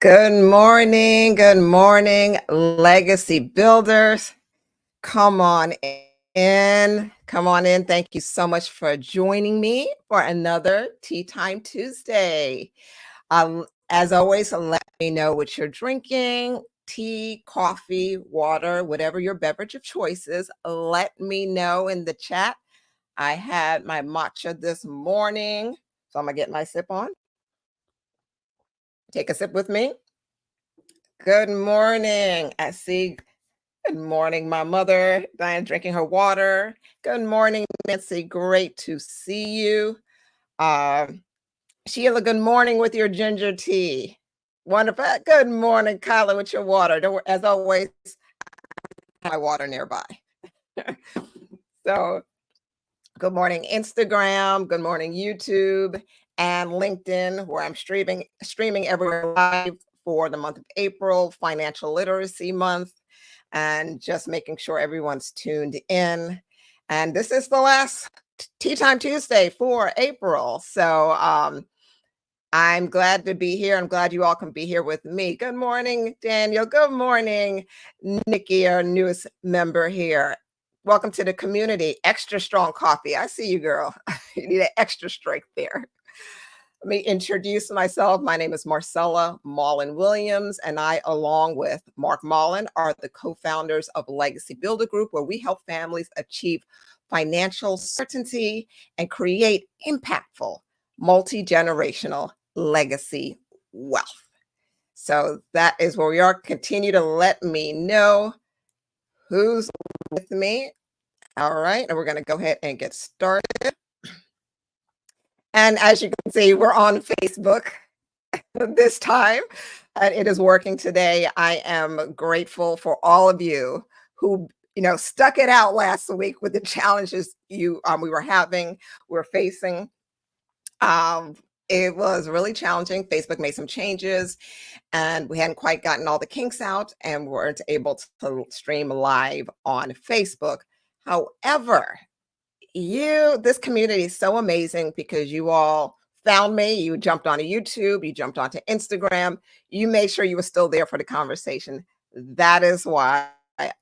Good morning, legacy builders. Come on in. Come on in. Thank you so much for joining me for another Tea Time Tuesday. As always, let me know what you're drinking tea, coffee, water, whatever your beverage of choice is. Let me know in the chat. I had my matcha this morning, so I'm going to get my sip on. Take a sip with me. Good morning. I see. Good morning, my mother, Diane, drinking her water. Good morning, Nancy. Great to see you. Sheila, good morning with your ginger tea. Wonderful. Good morning, Kyla, with your water. As always, my water nearby. So, good morning, Instagram. Good morning, YouTube and LinkedIn, where I'm streaming everywhere live for the month of April, Financial Literacy Month, and just making sure everyone's tuned in. And this is the last Tea Time Tuesday for April. So I'm glad to be here. I'm glad you all can be here with me. Good morning, Daniel. Good morning, Nikki, our newest member here. Welcome to the community. Extra strong coffee. I see you, girl. You need an extra strength there. Let me introduce myself. My name is Marcella Mullen Williams, and I, along with Mark Mullen, are the co-founders of Legacy Builder Group, where we help families achieve financial certainty and create impactful, multi-generational legacy wealth. So that is where we are. Continue to let me know who's with me. All right, and we're going to go ahead and get started. And as you can see, we're on Facebook this time, and it is working today. I am grateful for all of you who stuck it out last week with the challenges we we're facing. It was really challenging. Facebook made some changes, and we hadn't quite gotten all the kinks out, and we weren't able to stream live on Facebook. However, this community is so amazing because you all found me. You jumped onto YouTube, you jumped onto Instagram, you made sure you were still there for the conversation. That is why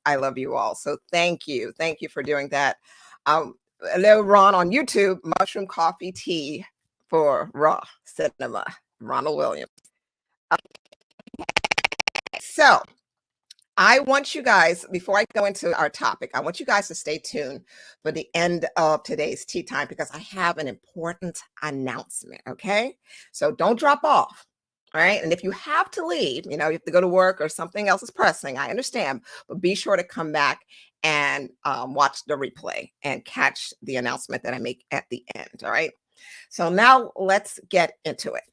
I love you all. So thank you. Thank you for doing that. Hello, Ron on YouTube, mushroom coffee tea for raw cinema, Ronald Williams. So I want you guys, before I go into our topic, I want you guys to stay tuned for the end of today's tea time because I have an important announcement, okay? So don't drop off, all right? And if you have to leave, you have to go to work or something else is pressing, I understand, but be sure to come back and watch the replay and catch the announcement that I make at the end, all right? So now let's get into it.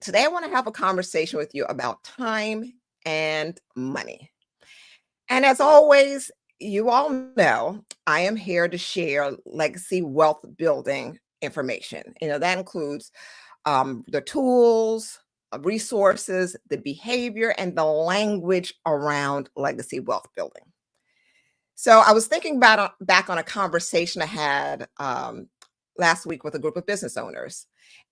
Today, I want to have a conversation with you about time and money. And as always, you all know I am here to share legacy wealth building information. That includes the tools, resources, the behavior, and the language around legacy wealth building. So I was thinking back on a conversation I had last week with a group of business owners.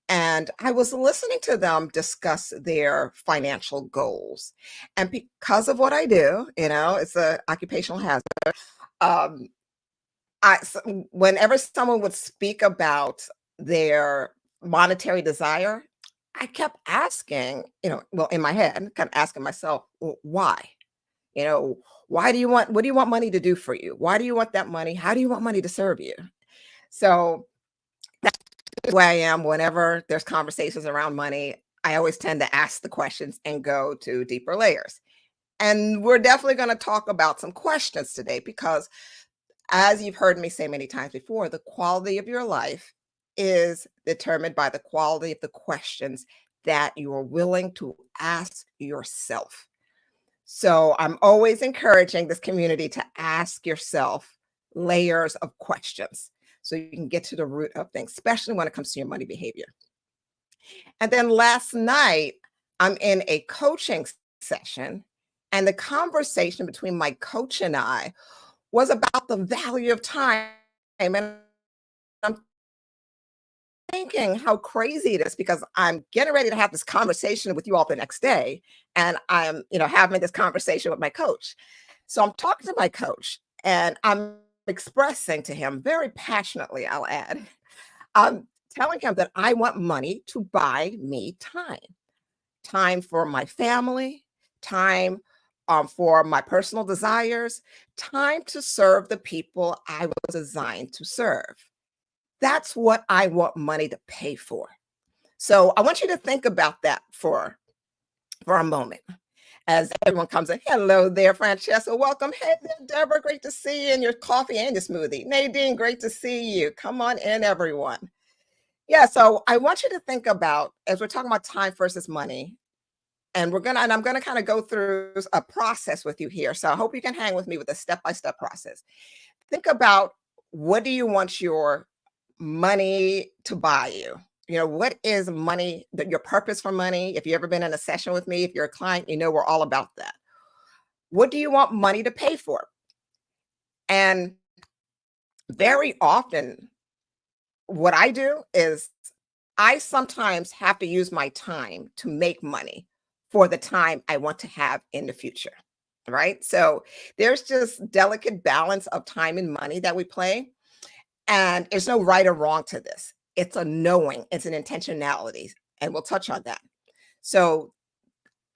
And I was listening to them discuss their financial goals. And because of what I do, it's an occupational hazard. Um, whenever someone would speak about their monetary desire, I kept asking, well, in my head, kind of asking myself, well, why? What do you want money to do for you? Why do you want that money? How do you want money to serve you? So the way I am whenever there's conversations around money, I always tend to ask the questions and go to deeper layers. And we're definitely going to talk about some questions today because, as you've heard me say many times before, the quality of your life is determined by the quality of the questions that you are willing to ask yourself. So I'm always encouraging this community to ask yourself layers of questions so you can get to the root of things, especially when it comes to your money behavior. And then last night, I'm in a coaching session, and the conversation between my coach and I was about the value of time. And I'm thinking how crazy it is because I'm getting ready to have this conversation with you all the next day, and I'm, having this conversation with my coach. So I'm talking to my coach, and I'm expressing to him very passionately, I'll add, I'm telling him that I want money to buy me time. Time for my family, time, for my personal desires, time to serve the people I was designed to serve. That's what I want money to pay for. So I want you to think about that for a moment as everyone comes in. Hello there, Francesca. Welcome. Hey there, Deborah. Great to see you in your coffee and your smoothie. Nadine, great to see you. Come on in, everyone. Yeah, so I want you to think about as we're talking about time versus money, and I'm gonna kind of go through a process with you here. So I hope you can hang with me with a step-by-step process. Think about what do you want your money to buy you? What is money, that your purpose for money? If you've ever been in a session with me, if you're a client, we're all about that. What do you want money to pay for? And very often, what I do is I sometimes have to use my time to make money for the time I want to have in the future. Right. So there's just delicate balance of time and money that we play. And there's no right or wrong to this. It's a knowing, it's an intentionality. And we'll touch on that. So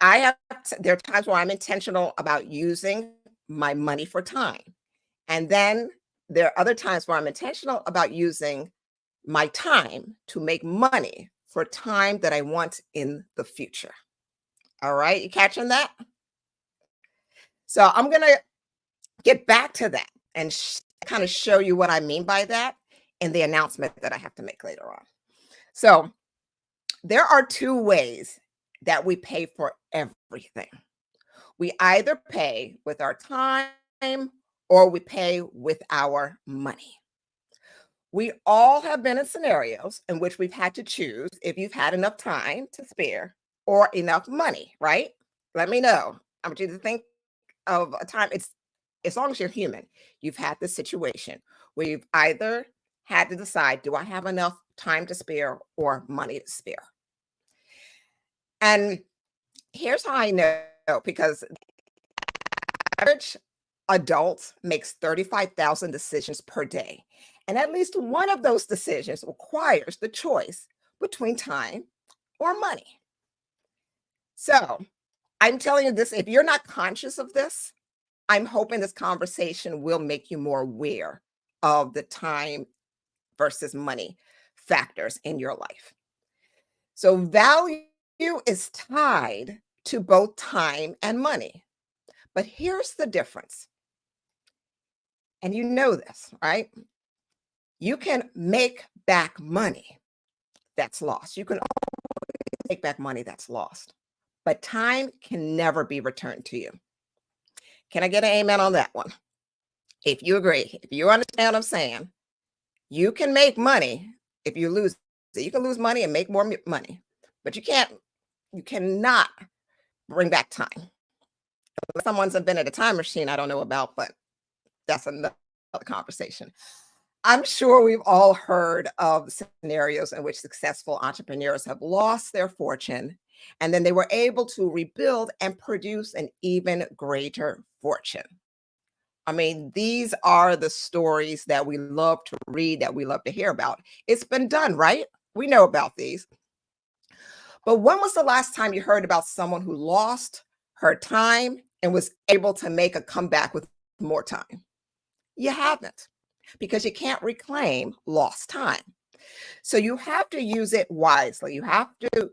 there are times where I'm intentional about using my money for time. And then there are other times where I'm intentional about using my time to make money for time that I want in the future. All right, you catching that? So I'm going to get back to that and kind of show you what I mean by that in the announcement that I have to make later on. So there are two ways that we pay for everything. We either pay with our time or we pay with our money. We all have been in scenarios in which we've had to choose if you've had enough time to spare or enough money, right? Let me know. I want you to think of a time. It's as long as you're human, you've had this situation where you've either had to decide, do I have enough time to spare or money to spare? And here's how I know, because average adult makes 35,000 decisions per day. And at least one of those decisions requires the choice between time or money. So I'm telling you this, if you're not conscious of this, I'm hoping this conversation will make you more aware of the time versus money factors in your life. So value is tied to both time and money. But here's the difference. And you know this, right? You can make back money that's lost. You can always take back money that's lost, but time can never be returned to you. Can I get an amen on that one? If you agree, if you understand what I'm saying, you can make money if you lose it. You can lose money and make more money, but you cannot bring back time. Someone's invented a time machine I don't know about, but that's another conversation. I'm sure we've all heard of scenarios in which successful entrepreneurs have lost their fortune and then they were able to rebuild and produce an even greater fortune. I mean, these are the stories that we love to read, that we love to hear about. It's been done, right? We know about these. But when was the last time you heard about someone who lost her time and was able to make a comeback with more time? You haven't, because you can't reclaim lost time. So you have to use it wisely. You have to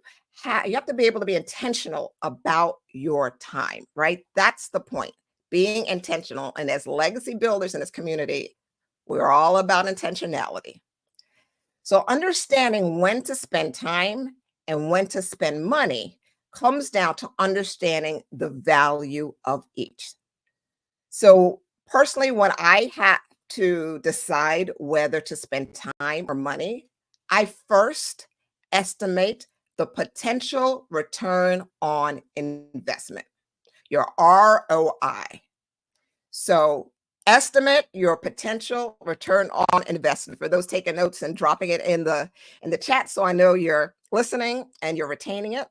be able to be intentional about your time, right? That's the point. Being intentional. And as legacy builders in this community, we're all about intentionality. So understanding when to spend time and when to spend money comes down to understanding the value of each. So personally, when I have to decide whether to spend time or money, I first estimate the potential return on investment, your ROI. So Estimate your potential return on investment. For those taking notes and dropping it in the chat, so I know you're listening and you're retaining it.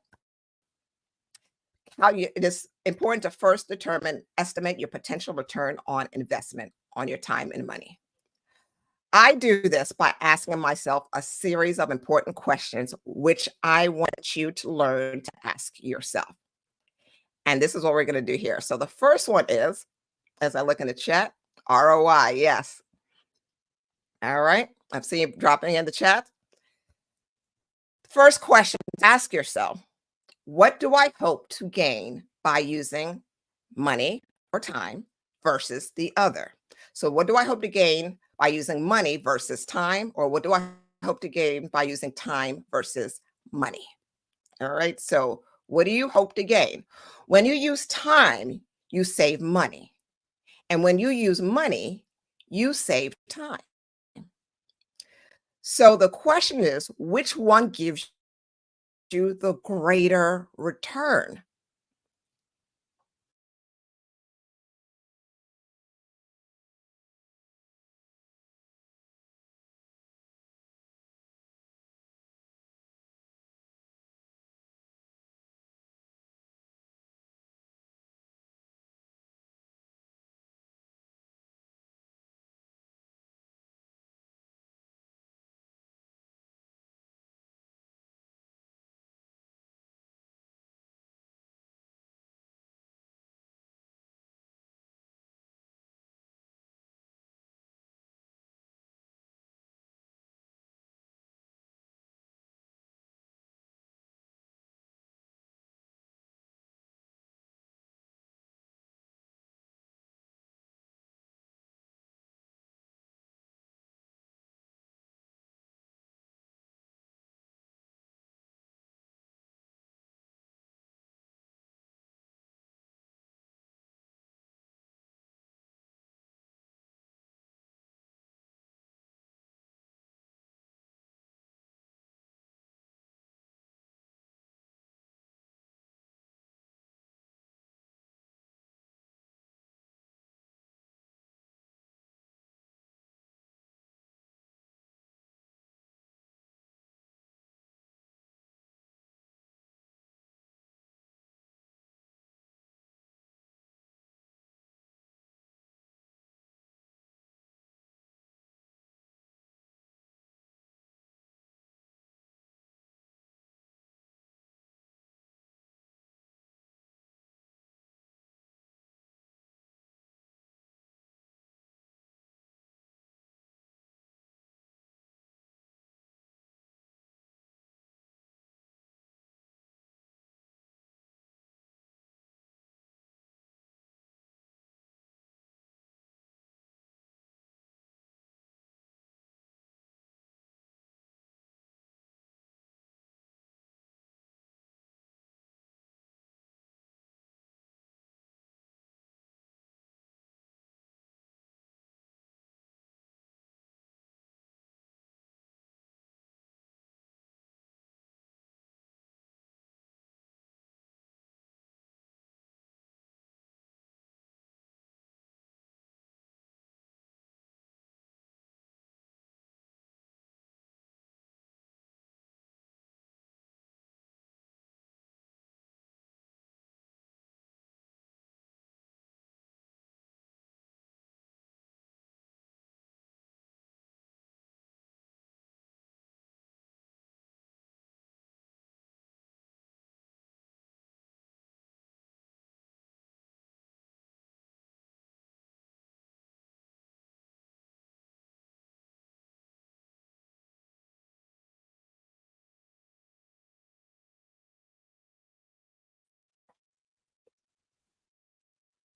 It is important to first estimate your potential return on investment on your time and money. I do this by asking myself a series of important questions, which I want you to learn to ask yourself. And this is what we're going to do here. So the first one is, as I look in the chat, ROI. Yes. All right. I've seen you dropping in the chat. First question, ask yourself, what do I hope to gain by using money or time versus the other? So what do I hope to gain by using money versus time? Or what do I hope to gain by using time versus money? All right. So what do you hope to gain? When you use time, you save money. And when you use money, you save time. So the question is, which one gives you the greater return?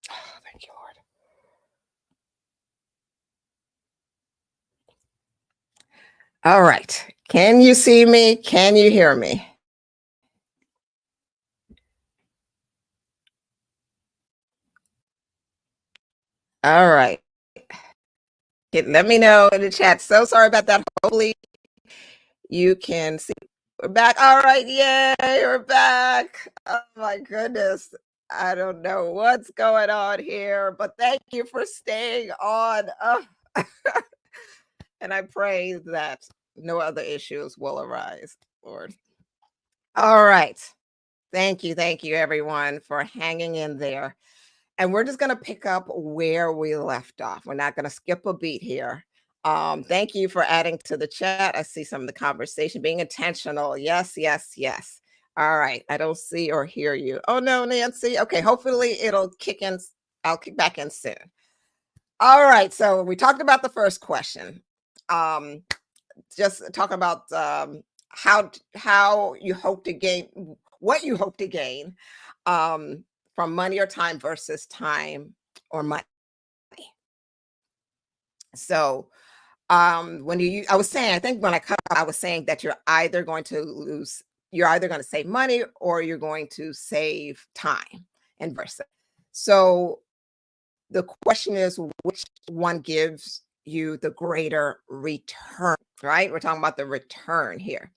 Oh, thank you, Lord. All right. Can you see me? Can you hear me? All right. Let me know in the chat. So sorry about that. Hopefully you can see. We're back. All right. Yay. We're back. Oh my goodness. I don't know what's going on here, but thank you for staying on. And I pray that no other issues will arise, Lord. All right. Thank you, everyone, for hanging in there. And we're just going to pick up where we left off. We're not going to skip a beat here. Thank you for adding to the chat. I see some of the conversation being intentional. Yes, yes, yes. All right. I don't see or hear you. Oh, no, Nancy. Okay. Hopefully it'll kick in. I'll kick back in soon. All right. So we talked about the first question. Um, just talk about how you hope to gain what you hope to gain um, from money or time versus time or money. So when I was saying, I think when I was saying that you're either going to save money or you're going to save time and versa. So the question is, which one gives you the greater return, right? We're talking about the return here.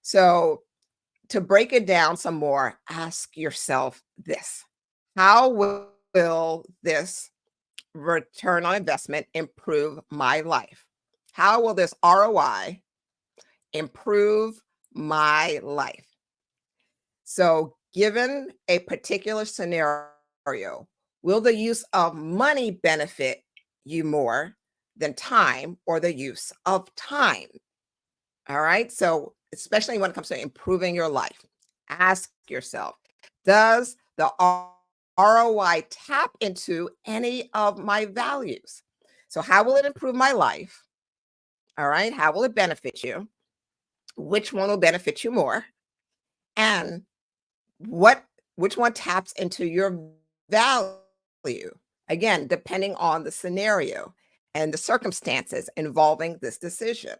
So to break it down some more, ask yourself this: how will this return on investment improve my life? How will this ROI improve my life? So, given a particular scenario, will the use of money benefit you more than time or the use of time? All right. So, especially when it comes to improving your life, ask yourself, does the ROI tap into any of my values? So, how will it improve my life? All right. How will it benefit you? Which one will benefit you more? And what which one taps into your value? Again, depending on the scenario and the circumstances involving this decision.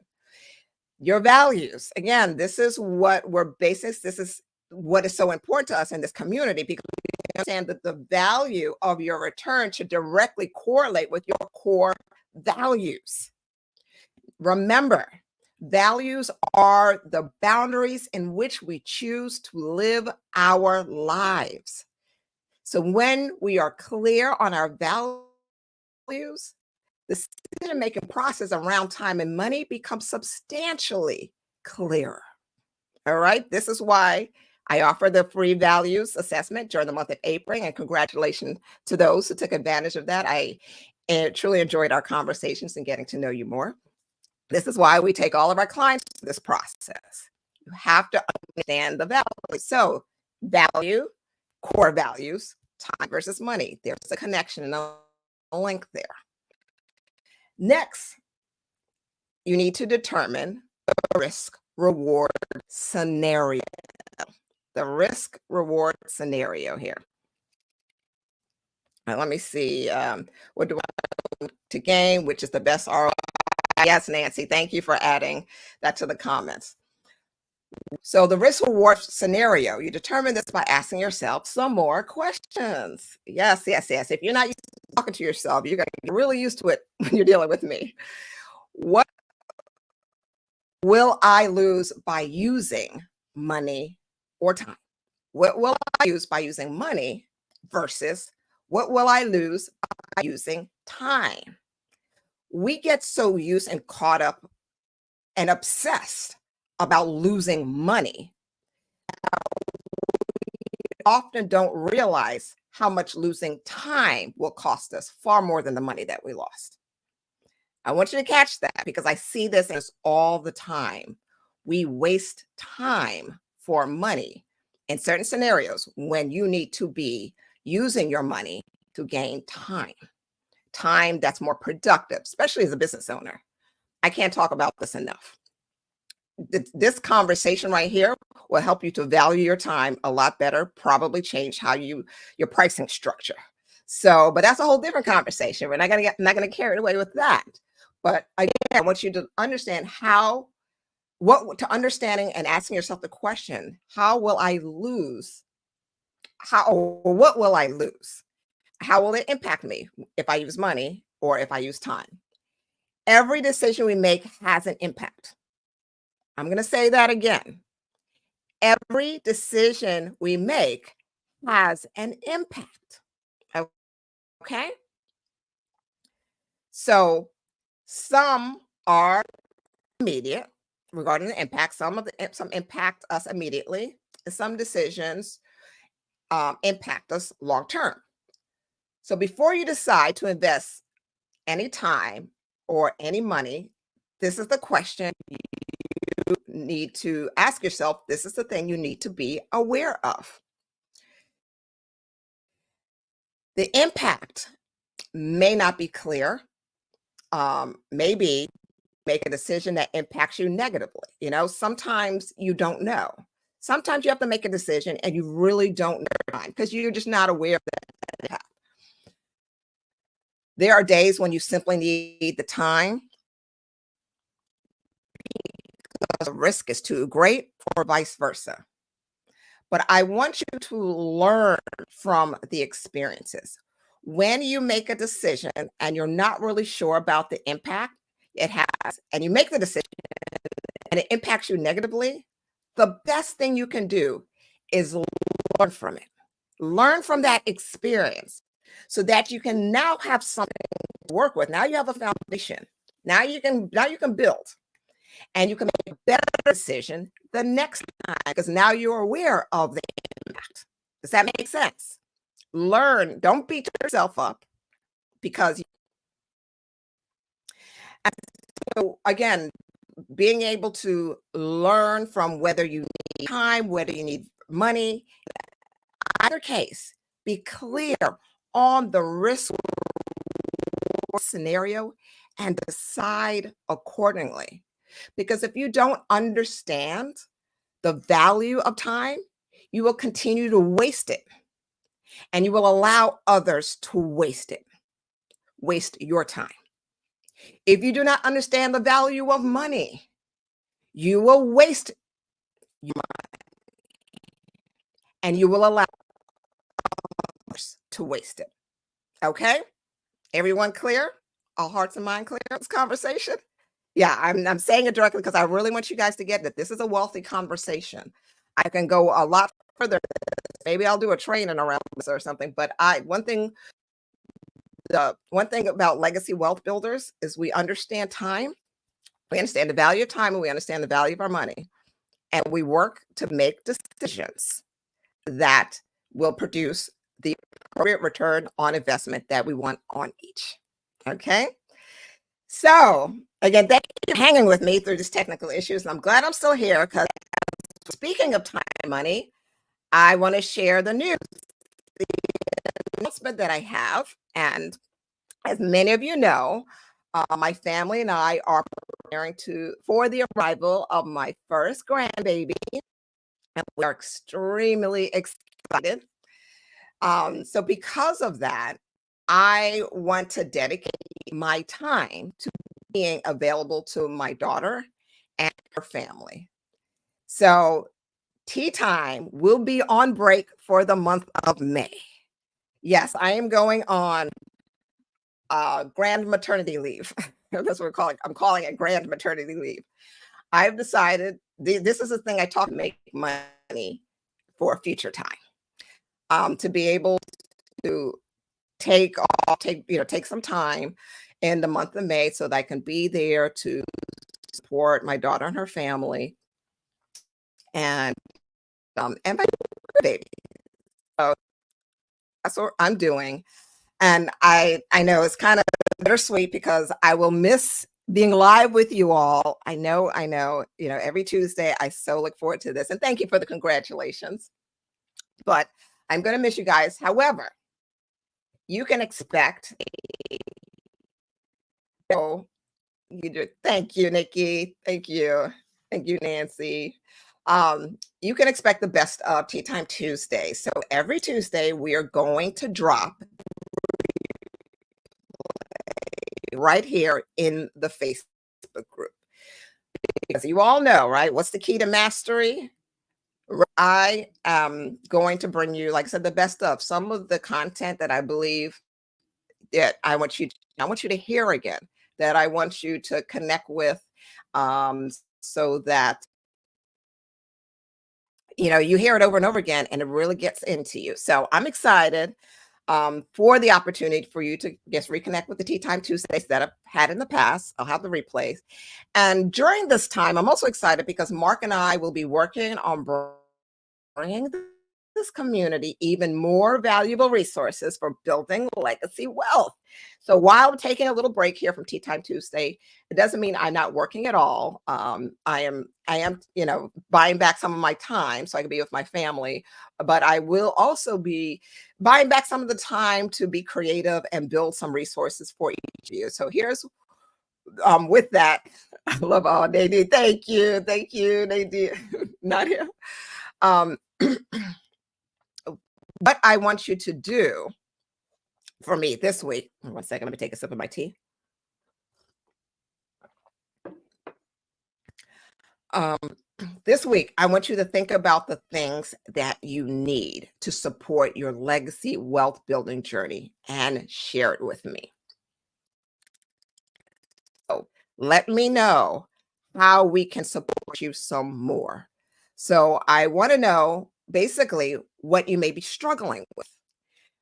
Your values. Again, this is what we're basing. This is what is so important to us in this community because we understand that the value of your return should directly correlate with your core values. Remember, values are the boundaries in which we choose to live our lives. So when we are clear on our values, the decision making process around time and money becomes substantially clearer. All right. This is why I offer the free values assessment during the month of April. And congratulations to those who took advantage of that. I truly enjoyed our conversations and getting to know you more. This is why we take all of our clients through this process. You have to understand the value. So, value, core values, time versus money. There's a connection and a link there. Next, you need to determine the risk reward scenario. The risk reward scenario here. Now, let me see. What do I want to gain? Which is the best ROI? Yes, Nancy. Thank you for adding that to the comments. So the risk reward scenario, you determine this by asking yourself some more questions. Yes, yes, yes. If you're not used to talking to yourself, you're going to get really used to it when you're dealing with me. What will I lose by using money or time? What will I use by using money versus what will I lose by using time? We get so used and caught up and obsessed about losing money. We often don't realize how much losing time will cost us far more than the money that we lost. I want you to catch that because I see this all the time. We waste time for money in certain scenarios when you need to be using your money to gain time that's more productive, especially as a business owner. I can't talk about this enough. This conversation right here will help you to value your time a lot better, probably change how your pricing structure. So, but that's a whole different conversation. We're not gonna carry it away with that. But again, I want you to understand understanding and asking yourself the question, how will I lose? What will I lose? How will it impact me if I use money or if I use time? Every decision we make has an impact. I'm going to say that again. Every decision we make has an impact. Okay. So some are immediate regarding the impact. Some impact us immediately, and some decisions impact us long term. So before you decide to invest any time or any money, this is the question you need to ask yourself. This is the thing you need to be aware of. The impact may not be clear. Maybe make a decision that impacts you negatively. Sometimes you don't know. Sometimes you have to make a decision and you really don't know because you're just not aware of that. There are days when you simply need the time. The risk is too great, or vice versa. But I want you to learn from the experiences. When you make a decision and you're not really sure about the impact it has, and you make the decision and it impacts you negatively, the best thing you can do is learn from it. Learn from that experience so that you can now have something to work with. Now you have a foundation. Now you can build and you can make a better decision the next time because now you're aware of the impact. Does that make sense? Learn. Don't beat yourself up because so again, being able to learn from whether you need time, whether you need money, either case, be clear on the risk scenario and decide accordingly. Because if you don't understand the value of time, you will continue to waste it and you will allow others to waste your time. If you do not understand the value of money, you will waste your money and you will allow others to waste it. Okay? Everyone clear? All hearts and mind clear in this conversation? Yeah, I'm saying it directly because I really want you guys to get that this is a wealthy conversation. I can go a lot further. Maybe I'll do a training around this or something. But the one thing about legacy wealth builders is we understand time, we understand the value of time, and we understand the value of our money. And we work to make decisions that will produce the appropriate return on investment that we want on each. Okay. So again, thank you for hanging with me through these technical issues. And I'm glad I'm still here because speaking of time and money, I want to share the news, the announcement that I have. And as many of you know, my family and I are preparing for the arrival of my first grandbaby, and we are extremely excited. So because of that, I want to dedicate my time to being available to my daughter and her family. So tea time will be on break for the month of May. Yes, I am going on grand maternity leave. That's what I'm calling it grand maternity leave. I've decided this is the thing I talk make money for a future time. To be able to take some time in the month of May so that I can be there to support my daughter and her family and my baby. So that's what I'm doing. And I know it's kind of bittersweet because I will miss being live with you all. I know, every Tuesday I so look forward to this. And thank you for the congratulations. But I'm going to miss you guys. However, you can expect oh, you do. Thank you, Nikki. Thank you. Thank you, Nancy. You can expect the best of Tea Time Tuesday. So every Tuesday, we are going to drop right here in the Facebook group. As you all know, right? What's the key to mastery? I am going to bring you, like I said, the best of some of the content that I believe that I want you to hear again, that I want you to connect with, so that you hear it over and over again, and it really gets into you. So I'm excited for the opportunity for you to just reconnect with the Tea Time Tuesdays that I've had in the past. I'll have the replays. And during this time, I'm also excited because Mark and I will be working on bringing this community even more valuable resources for building legacy wealth. So while I'm taking a little break here from Tea Time Tuesday, it doesn't mean I'm not working at all. I am, buying back some of my time so I can be with my family, but I will also be buying back some of the time to be creative and build some resources for each of you. So here's with that, I love all Nadine. Thank you, Nadine. Nadia. Um, what I want you to do for me this week. 1 second, let me take a sip of my tea. Um, this week, I want you to think about the things that you need to support your legacy wealth building journey and share it with me. So let me know how we can support you some more. So I want to know basically what you may be struggling with.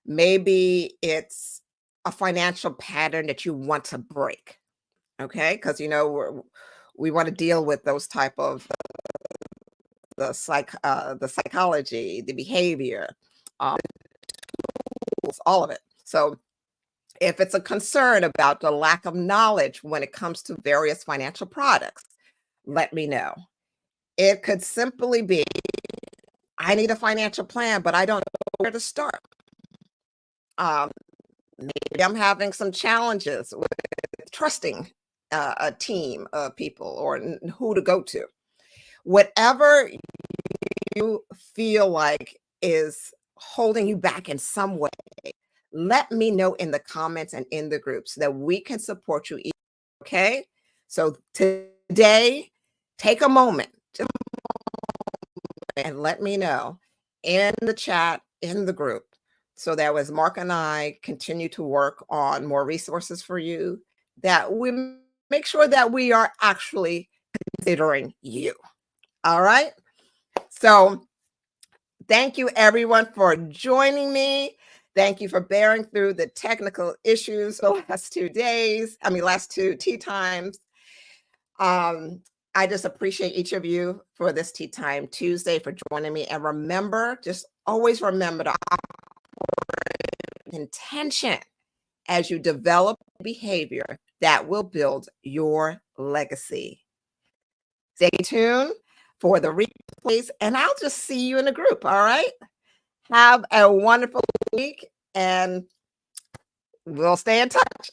Maybe it's a financial pattern that you want to break. Okay, because we want to deal with those type of the psychology, the behavior, um, all of it. So if it's a concern about the lack of knowledge when it comes to various financial products, let me know. It could simply be, I need a financial plan, but I don't know where to start. Um, Maybe I'm having some challenges with trusting a team of people or who to go to. Whatever you feel like is holding you back in some way, let me know in the comments and in the group so that we can support you. Okay? So today, take a moment and let me know in the chat, in the group, so that as Mark and I continue to work on more resources for you, that we make sure that we are actually considering you. All right? So thank you everyone for joining me. Thank you for bearing through the technical issues the last two tea times. I just appreciate each of you for this Tea Time Tuesday for joining me. And remember, just always remember to intention as you develop behavior that will build your legacy. Stay tuned for the replays, and I'll just see you in the group. All right. Have a wonderful week, and we'll stay in touch.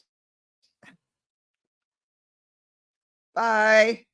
Bye.